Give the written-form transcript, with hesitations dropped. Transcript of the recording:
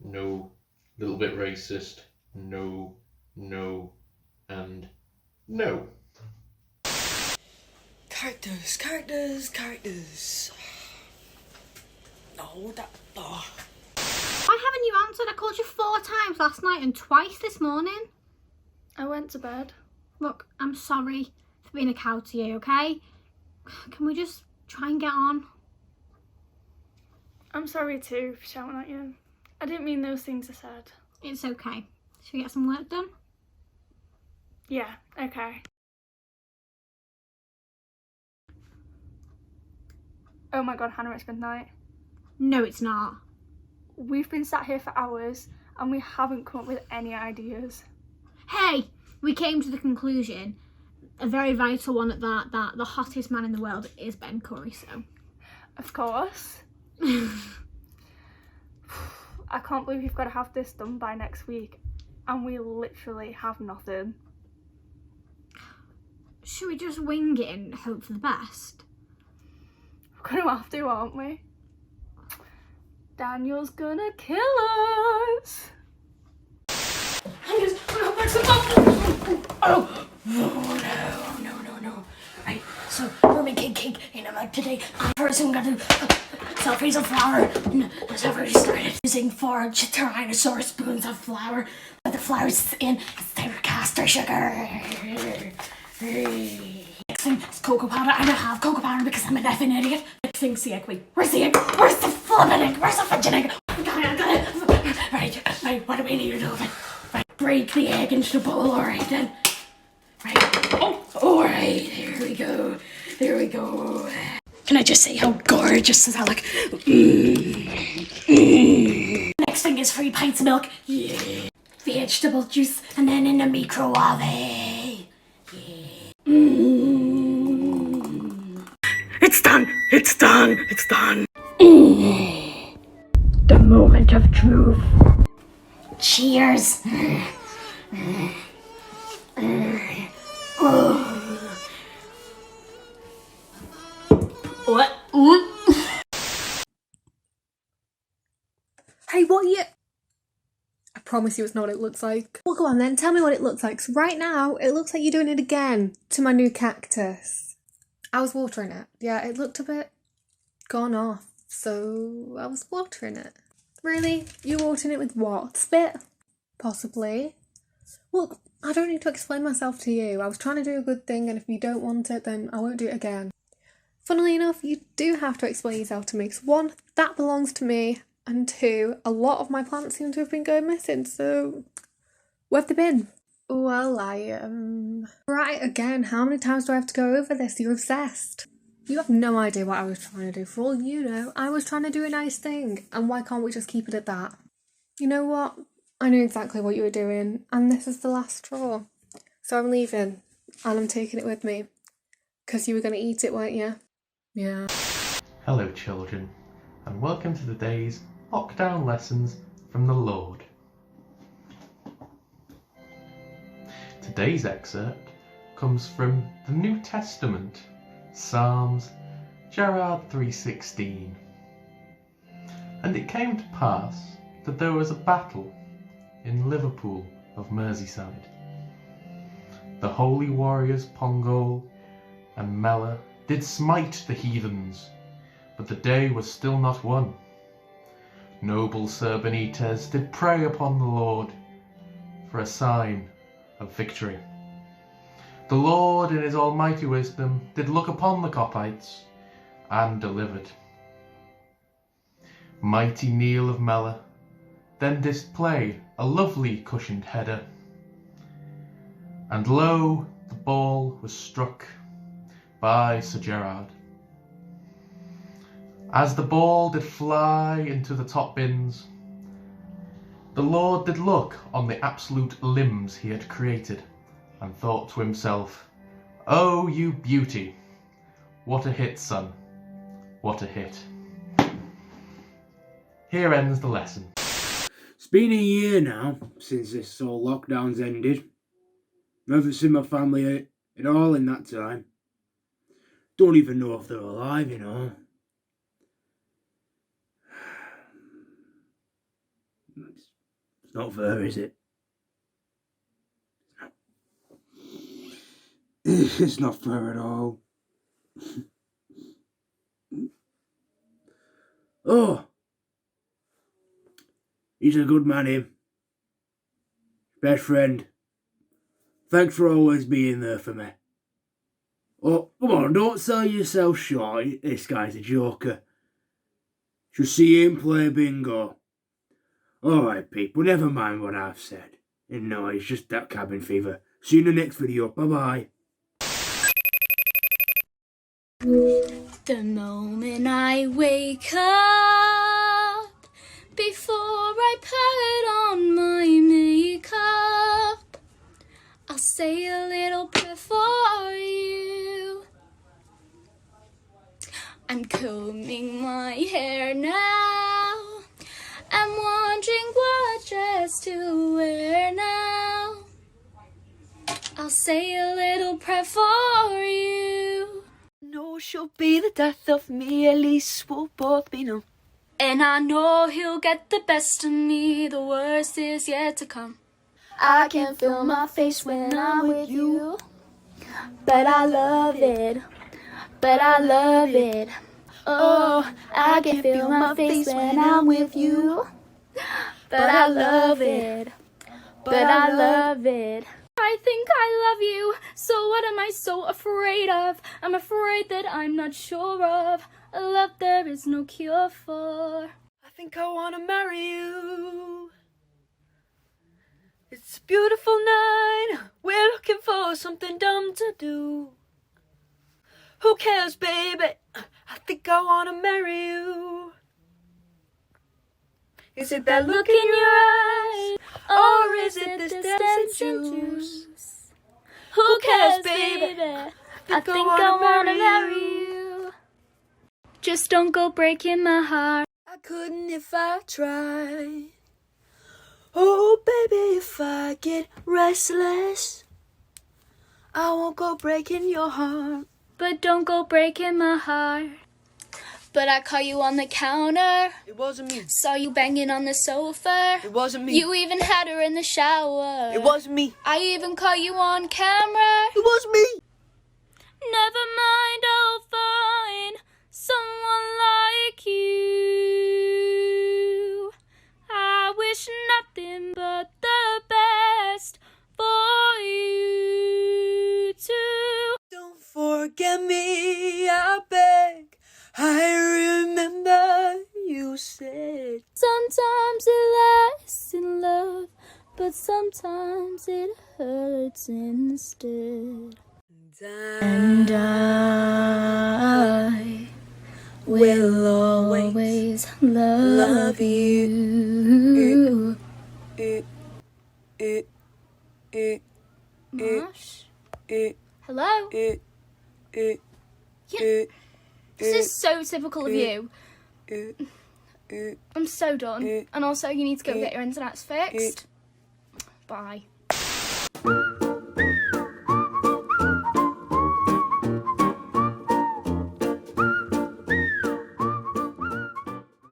no, little bit racist, no, no, and no. Characters. No, that. Oh. Why haven't you answered? I called you 4 times last night and twice this morning. I went to bed. Look, I'm sorry for being a cow to you, okay? Can we just try and get on? I'm sorry too for shouting at you. I didn't mean those things I said. It's okay. Should we get some work done? Yeah, okay. Oh my god, Hannah, it's midnight. No, it's not. We've been sat here for hours and we haven't come up with any ideas. Hey, we came to the conclusion, a very vital one at that the hottest man in the world is Ben Curry, so. Of course. I can't believe we've got to have this done by next week and we literally have nothing. Should we just wing it and hope for the best? We're gonna have to, aren't we? Daniel's gonna kill us. Oh, no. Right, so we're making cake in a mug today. First I'm gonna selfies of flour. And as I've already started using 4 Tyrannosaurus spoons of flour. But the flour's in, it's time to cast our sugar. Next thing is cocoa powder. I don't have cocoa powder because I'm an effing idiot. Next thing's the egg. Wait, where's the egg? Where's the flippin' egg? Where's the fudging egg? I got it. Right, what do we need to do with it? Right, break the egg into the bowl, alright then. Right, alright, here we go. Can I just say how gorgeous does that look? Next thing is 3 pints of milk. Yeah. Vegetable juice, and then in the microwave. Yeah. It's done. The moment of truth. Cheers. What? Hey, what are you... I promise you it's not what it looks like. Well, go on then, tell me what it looks like. 'Cause right now, it looks like you're doing it again to my new cactus. I was watering it. Yeah, it looked a bit gone off, so I was watering it. Really? You watering it with what? Spit? Possibly. Look, I don't need to explain myself to you. I was trying to do a good thing, and if you don't want it, then I won't do it again. Funnily enough, you do have to explain yourself to me, because 1, that belongs to me, and 2, a lot of my plants seem to have been going missing, so where have they been? Well, Right, again, how many times do I have to go over this? You're obsessed. You have no idea what I was trying to do. For all you know, I was trying to do a nice thing, and why can't we just keep it at that? You know what? I knew exactly what you were doing, and this is the last straw. So I'm leaving, and I'm taking it with me. Because you were going to eat it, weren't you? Yeah. Hello, children, and welcome to today's lockdown lessons from the Lord. Today's excerpt comes from the New Testament, Psalms, Gerard 3:16. And it came to pass that there was a battle in Liverpool of Merseyside. The holy warriors Pongol and Mela did smite the heathens, but the day was still not won. Noble Sir Benitez did pray upon the Lord for a sign of victory. The Lord in his almighty wisdom did look upon the Coppites and delivered. Mighty Neil of Mela then did play a lovely cushioned header, and lo, the ball was struck by Sir Gerard. As the ball did fly into the top bins, the Lord did look on the absolute limbs he had created, and thought to himself, "Oh, you beauty! What a hit, son! What a hit!" Here ends the lesson. It's been a year now since this whole lockdown's ended. I haven't seen my family at all in that time. Don't even know if they're alive, you know. It's not fair, is it? It's not fair at all. Oh, he's a good man, him. Best friend. Thanks for always being there for me. Oh, come on, don't sell yourself short. This guy's a joker. Should see him play bingo. Alright, people, never mind what I've said. And no, it's just that cabin fever. See you in the next video. Bye-bye. The moment I wake up, before I put on my makeup, I'll say a little prayer for you. I'm combing my hair now. I'm wondering what dress to wear now. I'll say a little prayer for you. No, she'll be the death of me, at least we'll both be numb. And I know he'll get the best of me, the worst is yet to come. I can feel my face when I'm with you, but I love it, but I love it. Oh, I can feel my face when I'm with you, but I love it, but I love it. I think I love you, so what am I so afraid of? I'm afraid that I'm not sure of a love there is no cure for. I think I wanna marry you. It's a beautiful night, we're looking for something dumb to do. Who cares, baby? I think I wanna marry you. Is it that look in your eyes, or is it this dancing juice? Who cares, baby? I think I wanna marry you. Just don't go breaking my heart. I couldn't if I tried. Oh, baby, if I get restless, I won't go breaking your heart. But don't go breaking my heart. But I caught you on the counter. It wasn't me. Saw you banging on the sofa. It wasn't me. You even had her in the shower. It wasn't me. I even caught you on camera. It wasn't me. Never mind, I'll find someone like you. I wish nothing but the best for you too. Don't forget me, I beg. I remember you said Sometimes it lasts in love, but sometimes it hurts instead. and I will always love you. Marsh? Hello? Yeah. This is so typical of you. I'm so done. And also, you need to go get your internets fixed. Bye.